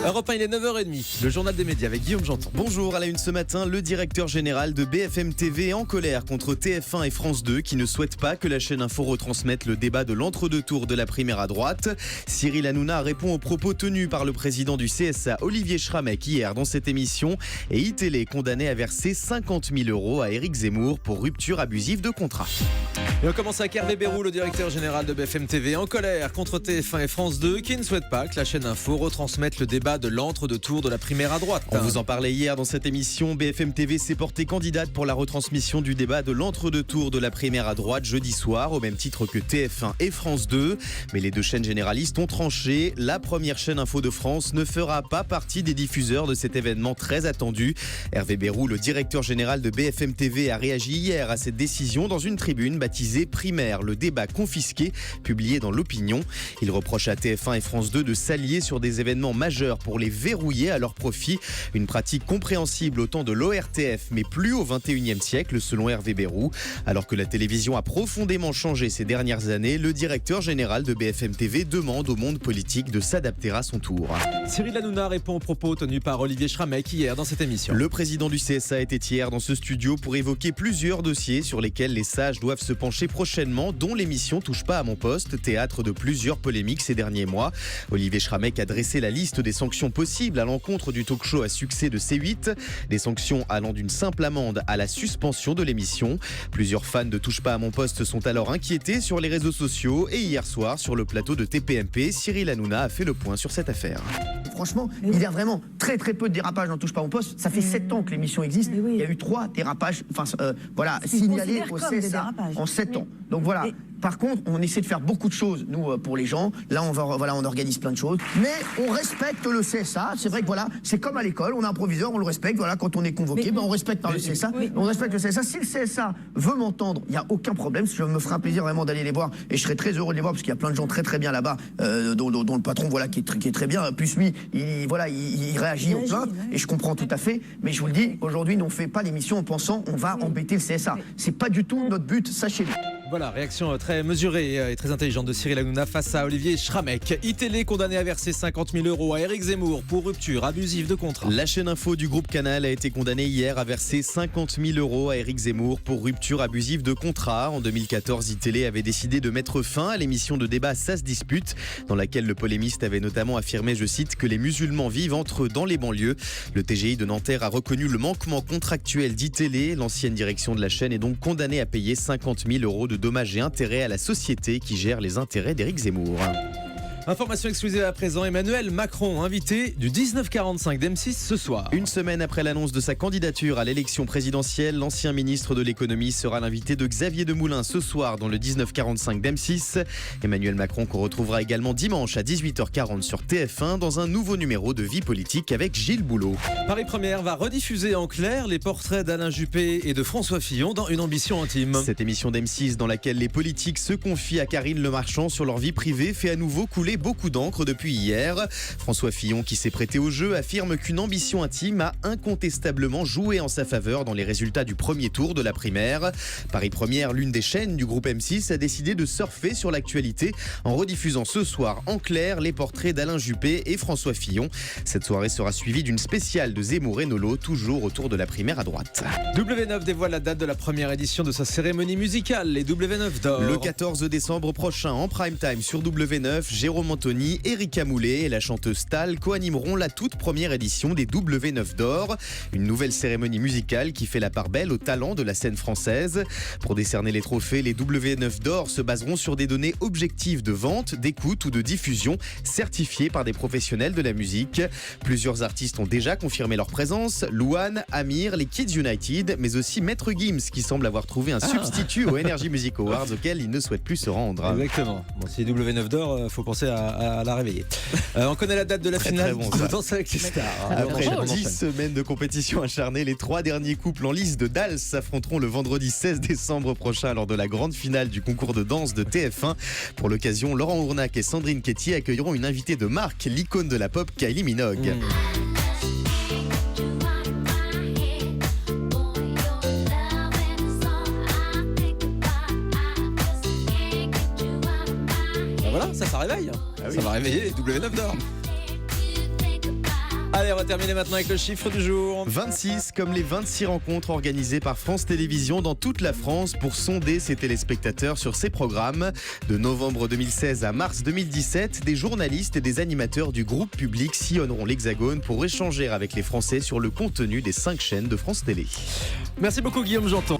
Europe 1, il est 9h30, le journal des médias avec Guillaume Janton. Bonjour, à la une ce matin, le directeur général de BFM TV est en colère contre TF1 et France 2 qui ne souhaitent pas que la chaîne Info retransmette le débat de l'entre-deux tours de la primaire à droite. Cyril Hanouna répond aux propos tenus par le président du CSA, Olivier Schramek, hier dans cette émission. Et iTélé condamné à verser 50 000 € à Éric Zemmour pour rupture abusive de contrat. Et on commence avec Hervé Bérou, le directeur général de BFM TV, en colère contre TF1 et France 2 qui ne souhaitent pas que la chaîne Info retransmette le débat de l'entre-deux tours de la primaire à droite. On vous en parlait hier dans cette émission. BFM TV s'est portée candidate pour la retransmission du débat de l'entre-deux tours de la primaire à droite jeudi soir, au même titre que TF1 et France 2. Mais les deux chaînes généralistes ont tranché. La première chaîne Info de France ne fera pas partie des diffuseurs de cet événement très attendu. Hervé Bérou, le directeur général de BFM TV, a réagi hier à cette décision dans une tribune baptisée Primaire, le débat confisqué, publié dans l'Opinion. Il reproche à TF1 et France 2 de s'allier sur des événements majeurs pour les verrouiller à leur profit. Une pratique compréhensible au temps de l'ORTF, mais plus au XXIe siècle, selon Hervé Bérou. Alors que la télévision a profondément changé ces dernières années, le directeur général de BFM TV demande au monde politique de s'adapter à son tour. Cyril Hanouna répond aux propos tenus par Olivier Schramek hier dans cette émission. Le président du CSA était hier dans ce studio pour évoquer plusieurs dossiers sur lesquels les sages doivent se pencher prochainement, dont l'émission Touche pas à mon poste, théâtre de plusieurs polémiques ces derniers mois. Olivier Schramek a dressé la liste des sanctions possibles à l'encontre du talk-show à succès de C8. Des sanctions allant d'une simple amende à la suspension de l'émission. Plusieurs fans de Touche pas à mon poste sont alors inquiétés sur les réseaux sociaux et hier soir sur le plateau de TPMP, Cyril Hanouna a fait le point sur cette affaire. Franchement, il y a vraiment très peu de dérapages dans Touche pas à mon poste. Ça fait 7 ans que l'émission existe. Oui. Il y a eu 3 dérapages signalés au CSA en 7 ans. Donc voilà. Par contre, on essaie de faire beaucoup de choses, nous, pour les gens. Là, on organise plein de choses. Mais on respecte le CSA. C'est vrai que voilà, c'est comme à l'école. On a un proviseur, on le respecte. Voilà, quand on est convoqué, on respecte par le CSA. On respecte le CSA. Si le CSA veut m'entendre, il n'y a aucun problème. Je me ferai un plaisir vraiment d'aller les voir. Et je serai très heureux de les voir parce qu'il y a plein de gens très bien là-bas, dont le patron, voilà, qui est très bien. Plus lui, il réagit aux plaintes. Et je comprends tout à fait. Mais je vous le dis, aujourd'hui, on ne fait pas l'émission en pensant on va embêter le CSA. C'est pas du tout notre but, sachez-le. Voilà, réaction très mesurée et très intelligente de Cyril Hanouna face à Olivier Schramek. iTélé condamné à verser 50 000 € à Éric Zemmour pour rupture abusive de contrat. La chaîne Info du groupe Canal a été condamnée hier à verser 50 000 € à Éric Zemmour pour rupture abusive de contrat. En 2014, iTélé avait décidé de mettre fin à l'émission de débat Ça se dispute, dans laquelle le polémiste avait notamment affirmé, je cite, que les musulmans vivent entre eux dans les banlieues. Le TGI de Nanterre a reconnu le manquement contractuel d'iTélé. L'ancienne direction de la chaîne est donc condamnée à payer 50 000 € de dommages et intérêts à la société qui gère les intérêts d'Éric Zemmour. Information exclusive à présent, Emmanuel Macron, invité du 1945 d'M6 ce soir. Une semaine après l'annonce de sa candidature à l'élection présidentielle, l'ancien ministre de l'économie sera l'invité de Xavier Demoulin ce soir dans le 1945 d'M6. Emmanuel Macron qu'on retrouvera également dimanche à 18h40 sur TF1 dans un nouveau numéro de Vie politique avec Gilles Boulot. Paris Première va rediffuser en clair les portraits d'Alain Juppé et de François Fillon dans Une ambition intime. Cette émission d'M6 dans laquelle les politiques se confient à Karine Le Marchand sur leur vie privée fait à nouveau couler beaucoup d'encre depuis hier. François Fillon, qui s'est prêté au jeu, affirme qu'Une ambition intime a incontestablement joué en sa faveur dans les résultats du premier tour de la primaire. Paris Première, l'une des chaînes du groupe M6, a décidé de surfer sur l'actualité en rediffusant ce soir en clair les portraits d'Alain Juppé et François Fillon. Cette soirée sera suivie d'une spéciale de Zemmour et Nolo, toujours autour de la primaire à droite. W9 dévoile la date de la première édition de sa cérémonie musicale, les W9 d'or. Le 14 décembre prochain, en prime time sur W9, Jérôme Anthony, Erika Moulet et la chanteuse Tal co-animeront la toute première édition des W9 d'or. Une nouvelle cérémonie musicale qui fait la part belle au talent de la scène française. Pour décerner les trophées, les W9 d'or se baseront sur des données objectives de vente, d'écoute ou de diffusion, certifiées par des professionnels de la musique. Plusieurs artistes ont déjà confirmé leur présence. Louane, Amir, les Kids United, mais aussi Maître Gims qui semble avoir trouvé un substitut aux Energy Music Awards auquel il ne souhaite plus se rendre. Exactement. Bon, si W9 d'or, faut penser à la réveiller. On connaît la date de la finale. Très bon, on danse avec les stars. Après 10 semaines de compétition acharnée, les 3 derniers couples en lice de Dals s'affronteront le vendredi 16 décembre prochain lors de la grande finale du concours de danse de TF1. Pour l'occasion, Laurent Ournac et Sandrine Quétier accueilleront une invitée de marque, l'icône de la pop Kylie Minogue. Voilà, ça réveille. Ça va réveiller les W9 d'or. Allez, on va terminer maintenant avec le chiffre du jour. 26, comme les 26 rencontres organisées par France Télévisions dans toute la France pour sonder ses téléspectateurs sur ses programmes. De novembre 2016 à mars 2017, des journalistes et des animateurs du groupe public sillonneront l'Hexagone pour échanger avec les Français sur le contenu des 5 chaînes de France Télé. Merci beaucoup Guillaume Janton.